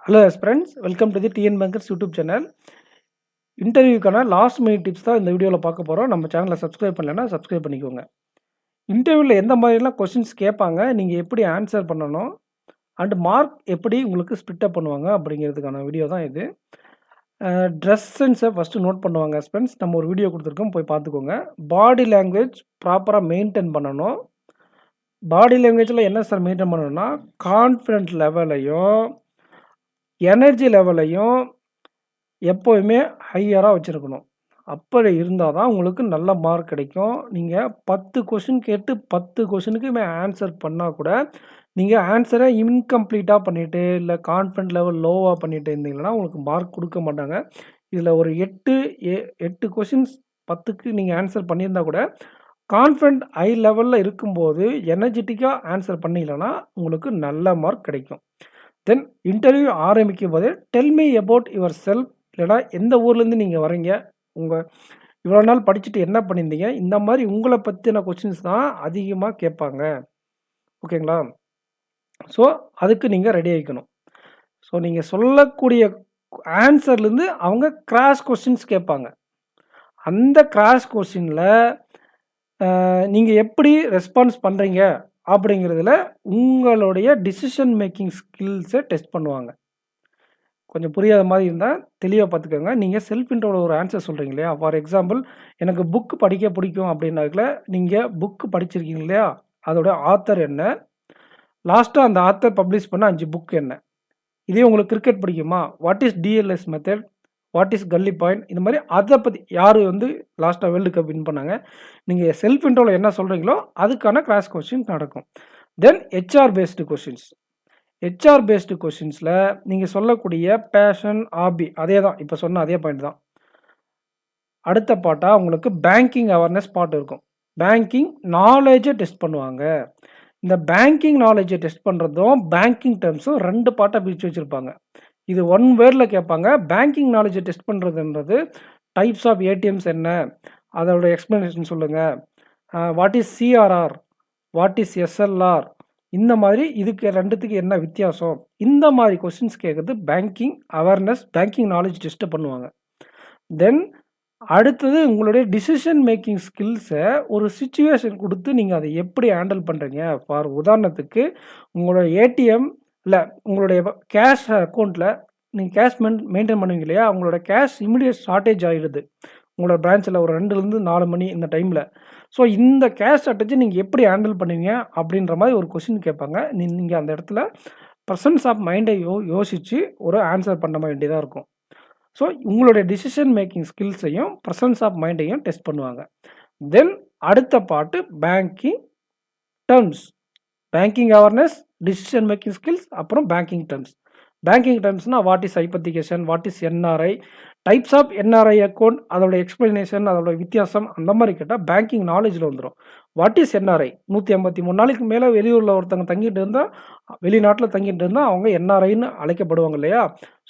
Hello friends, welcome to the T N bankers YouTube channel. இன்டர்வியூக்கான last minute tips தான் இந்த வீடியோவில் பார்க்க போகிறோம். நம்ம சேனலை சப்ஸ்கிரைப் பண்ணலைன்னா சப்ஸ்கிரைப் பண்ணிக்கோங்க. இன்டர்வியூவில் எந்த மாதிரிலாம் கொஷின்ஸ் கேட்பாங்க, நீங்கள் எப்படி ஆன்சர் பண்ணணும், அண்ட் மார்க் எப்படி உங்களுக்கு ஸ்பிட்டப் பண்ணுவாங்க அப்படிங்கிறதுக்கான வீடியோ தான் இது. ட்ரெஸ் சென்ஸை ஃபஸ்ட்டு நோட் பண்ணுவாங்க ஃப்ரெண்ட்ஸ். நம்ம ஒரு வீடியோ கொடுத்துருக்கோம், போய் பார்த்துக்கோங்க. பாடி லாங்குவேஜ் ப்ராப்பராக மெயின்டைன் பண்ணணும். பாடி லாங்குவேஜில் என்ன சார் மெயின்டைன் பண்ணணும்னா, கான்ஃபிடென்ட் லெவலையும் எனர்ஜி லெவலையும் எப்போயுமே ஹையராக வச்சுருக்கணும். அப்படி இருந்தால் தான் உங்களுக்கு நல்ல மார்க் கிடைக்கும். நீங்கள் 10 கொஷின் கேட்டு 10 கொஷினுக்குமே ஆன்சர் பண்ணால் கூட, நீங்கள் ஆன்சரை இன்கம்ப்ளீட்டாக பண்ணிவிட்டு, இல்லை கான்ஃபிடென்ட் லெவல் லோவாக பண்ணிட்டு இருந்தீங்கன்னா உங்களுக்கு மார்க் கொடுக்க மாட்டாங்க. இதில் ஒரு 8 கொஷின்ஸ் 10க்கு நீங்கள் ஆன்சர் பண்ணியிருந்தால் கூட, கான்ஃபிடென்ட் ஹை லெவலில் இருக்கும்போது எனர்ஜெட்டிக்காக ஆன்சர் பண்ணிங்கன்னா உங்களுக்கு நல்ல மார்க் கிடைக்கும். தென் இன்டர்வியூ ஆரம்பிக்கும் போது tell me about your self, இல்லைனா எந்த ஊர்லேருந்து நீங்கள் வரீங்க, உங்கள் இவ்வளோ நாள் படிச்சுட்டு என்ன பண்ணியிருந்தீங்க, இந்த மாதிரி உங்களை பற்றின கொஷின்ஸ் தான் அதிகமாக கேட்பாங்க. ஓகேங்களா? ஸோ அதுக்கு நீங்கள் ரெடி ஆகிக்கணும். ஸோ நீங்கள் சொல்லக்கூடிய ஆன்சர்லேருந்து அவங்க கிராஸ் கொஸ்டின்ஸ் கேட்பாங்க. அந்த கிராஸ் கொஸ்டினில் நீங்கள் எப்படி ரெஸ்பான்ஸ் பண்ணுறீங்க அப்படிங்கிறதுல உங்களுடைய டிசிஷன் மேக்கிங் ஸ்கில்ஸை டெஸ்ட் பண்ணுவாங்க. கொஞ்சம் புரியாத மாதிரி இருந்தால் தெளிவாக பார்த்துக்கோங்க. நீங்கள் செல்ஃப் இன்ட்ரோவில் ஒரு ஆன்சர் சொல்கிறீங்க இல்லையா? ஃபார் எக்ஸாம்பிள், எனக்கு புக்கு படிக்க பிடிக்கும் அப்படின்னாக்கல, நீங்கள் புக்கு படிச்சிருக்கீங்க இல்லையா? அதோட ஆத்தர் என்ன, லாஸ்ட்டாக அந்த ஆத்தர் பப்ளிஷ் பண்ண 5 புக் என்ன. இதே உங்களுக்கு கிரிக்கெட் பிடிக்குமா, what is DLS method, what is gully point, இந்த மாதிரி அதை பற்றி யார் லாஸ்ட்டாக வேர்ல்டு கப் வின் பண்ணாங்க. நீங்கள் செல்ஃப் இன்ட்ரோவில் என்ன சொல்கிறீங்களோ அதுக்கான கிராஸ் கொஸ்டின்ஸ் நடக்கும். Then H R based questions. H R based கொஷின்ஸில் நீங்கள் சொல்லக்கூடிய பேஷன், ஹாபி, அதே தான் இப்போ சொன்ன அதே பாயிண்ட் தான். அடுத்த பாட்டாக உங்களுக்கு பேங்கிங் அவேர்னஸ் பாட்டு இருக்கும். பேங்கிங் நாலேஜை டெஸ்ட் பண்ணுவாங்க. இந்த பேங்கிங் நாலேஜை டெஸ்ட் பண்ணுறதும் பேங்கிங் டேர்ம்ஸும் 2 பாட்டாக பிரித்து வச்சுருப்பாங்க. இது 1 வேர்டில் கேட்பாங்க. பேங்கிங் நாலேஜை டெஸ்ட் பண்ணுறதுன்றது டைப்ஸ் ஆஃப் ஏடிஎம்ஸ் என்ன, அதோட எக்ஸ்ப்ளனேஷன் சொல்லுங்கள், what is CRR, what is SLR, இந்த மாதிரி இதுக்கு 2த்துக்கு என்ன வித்தியாசம், இந்த மாதிரி கொஸ்டின்ஸ் கேட்குறது பேங்கிங் அவேர்னஸ், பேங்கிங் நாலேஜ் டெஸ்ட்டை பண்ணுவாங்க. தென் அடுத்தது உங்களுடைய டிசிஷன் மேக்கிங் ஸ்கில்ஸை ஒரு சிச்சுவேஷன் கொடுத்து நீங்கள் அதை எப்படி ஹேண்டில் பண்ணுறீங்க. ஃபார் உதாரணத்துக்கு, உங்களோட ஏடிஎம் இல்லை உங்களுடைய கேஷ் அக்கௌண்ட்டில் நீங்கள் கேஷ் மெயின்டைன் பண்ணுவீங்க இல்லையா? உங்களோட கேஷ் இமிடியேட் ஷார்ட்டேஜ் ஆகிடுது உங்களோட பிரான்ச்சில் ஒரு 2லேருந்து 4 மணி இந்த டைமில். ஸோ இந்த கேஷ் ஷார்ட்டேஜை நீங்கள் எப்படி ஹேண்டில் பண்ணுவீங்க அப்படின்ற மாதிரி ஒரு கொஷின் கேட்பாங்க. நீங்கள் அந்த இடத்துல ப்ரெசன்ஸ் ஆஃப் மைண்டை யோசித்து ஒரு ஆன்சர் பண்ண வேண்டியதாக இருக்கும். ஸோ உங்களுடைய டிசிஷன் மேக்கிங் ஸ்கில்ஸையும் ப்ரெசன்ஸ் ஆஃப் மைண்டையும் டெஸ்ட் பண்ணுவாங்க. தென் அடுத்த part banking terms, banking awareness, decision making skills, அப்புறம் பேங்கிங் டேர்ம்ஸ். பேங்கிங் டேர்ம்ஸ்னால் what is hypothecation, what is N R I, types of N R I account, அதோட எக்ஸ்பிளனேஷன், அதோட வித்தியாசம், அந்த மாதிரி கேட்டால் பேங்கிங் நாலேஜில் வந்துடும். வாட் இஸ் என்ஆர்ஐ, 183 நாளைக்கு மேலே வெளியூரில் ஒருத்தங்க தங்கிட்டு இருந்தால், வெளிநாட்டில் தங்கிட்டு இருந்தால் அவங்க என்ஆர்ஐன்னு அழைக்கப்படுவாங்க இல்லையா?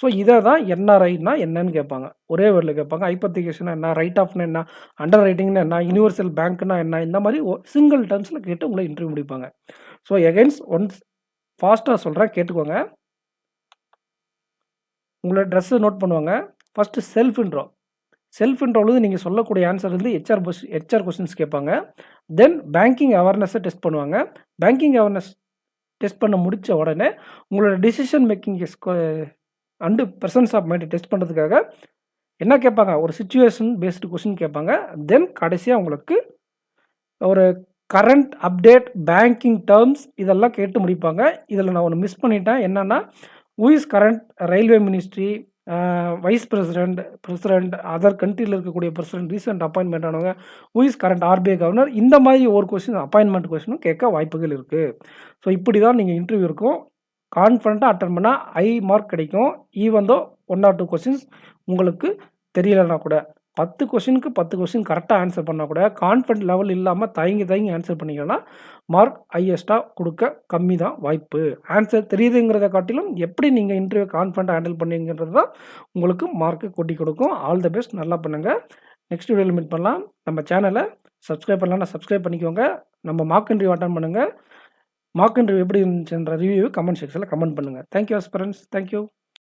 ஸோ இதை தான் என்ஆர்ஐனா என்னன்னு கேட்பாங்க. ஒரே வேர்டில் கேட்பாங்க. ஹைபத்திகேஷன் என்ன, ரைட் ஆஃப்னா என்ன, அண்டர் ரைட்டிங்னா என்ன, யூனிவர்சல் பேங்க்னா என்ன, இந்த மாதிரி சிங்கிள் டேர்ம்ஸில் கேட்டு உங்களை இன்டர்வியூ முடிப்பாங்க. ஸோ எகைன்ஸ் ஒன்ஸ் ஃபாஸ்ட்டாக சொல்கிறேன், கேட்டுக்கோங்க. உங்களோட ட்ரெஸ்ஸை நோட் பண்ணுவாங்க. First self intro. செல்ஃப் இன்ட்ரோவில் நீங்கள் சொல்லக்கூடிய ஆன்சர் ஹெச்ஆர் கொஸ்டின்ஸ் கேட்பாங்க. தென் பேங்கிங் அவேர்னஸை டெஸ்ட் பண்ணுவாங்க. பேங்கிங் அவேர்னஸ் டெஸ்ட் பண்ண முடித்த உடனே உங்களோட decision making and presence of மைண்டை டெஸ்ட் பண்ணுறதுக்காக என்ன கேட்பாங்க, ஒரு சிச்சுவேஷன் பேஸ்டு கொஸ்டின் கேட்பாங்க. தென் கடைசியாக உங்களுக்கு ஒரு கரண்ட் அப்டேட், பேங்கிங் டேர்ம்ஸ், இதெல்லாம் கேட்டு முடிப்பாங்க. இதில் நான் ஒன்று மிஸ் பண்ணிட்டேன். என்னென்னா, who is current railway ministry, vice president, other கண்ட்ரியில் இருக்கக்கூடிய பிரசிடென்ட், ரீசெண்ட் அப்பாயின்மெண்ட் ஆனவங்க, who is current RBI governor, இந்த மாதிரி ஒரு கொஸ்டின் அப்பாயின்மெண்ட் கொஸ்டினும் கேட்க வாய்ப்புகள் இருக்குது. ஸோ இப்படி தான் நீங்கள் இன்டர்வியூ இருக்கும். கான்ஃபிடண்ட்டாக அட்டன் பண்ணால் ஹை மார்க் கிடைக்கும். ஈவன் தோ 1 or 2 கொஸ்டின்ஸ் உங்களுக்கு தெரியலைன்னா கூட, 10 கொஸ்டினுக்கு 10 கொஸ்டின் கரெக்டாக ஆன்சர் பண்ணால் கூட, கான்ஃபிடென்ட் லெவல் இல்லாமல் தயங்கி ஆன்சர் பண்ணிங்கன்னா மார்க் ஹையஸ்ட்டாக கொடுக்க கம்மி தான் வாய்ப்பு. ஆன்சர் தெரியுதுங்கிறத காட்டிலும் எப்படி நீங்கள் இன்டர்வியூ கான்ஃபிடென்ட்டாக ஹேண்டில் பண்ணுங்கிறது தான் உங்களுக்கு மார்க்கு கூட்டி கொடுக்கும். ஆல் த பெஸ்ட், நல்லா பண்ணுங்கள். நெக்ஸ்ட் வீடியோவில் மீட் பண்ணலாம். நம்ம சேனலை சப்ஸ்கிரைப் பண்ணலாம்னா சப்ஸ்கிரைப் பண்ணிக்கோங்க. நம்ம மார்க் இன்டர்வியூ அட்டன் பண்ணுங்கள். மார்க் இன்டர்வியூ எப்படி இருந்துச்சுன்ற ரிவ்யூ கமெண்ட் செக்ஷனில் கமெண்ட் பண்ணுங்கள். Thank you friends, thank you.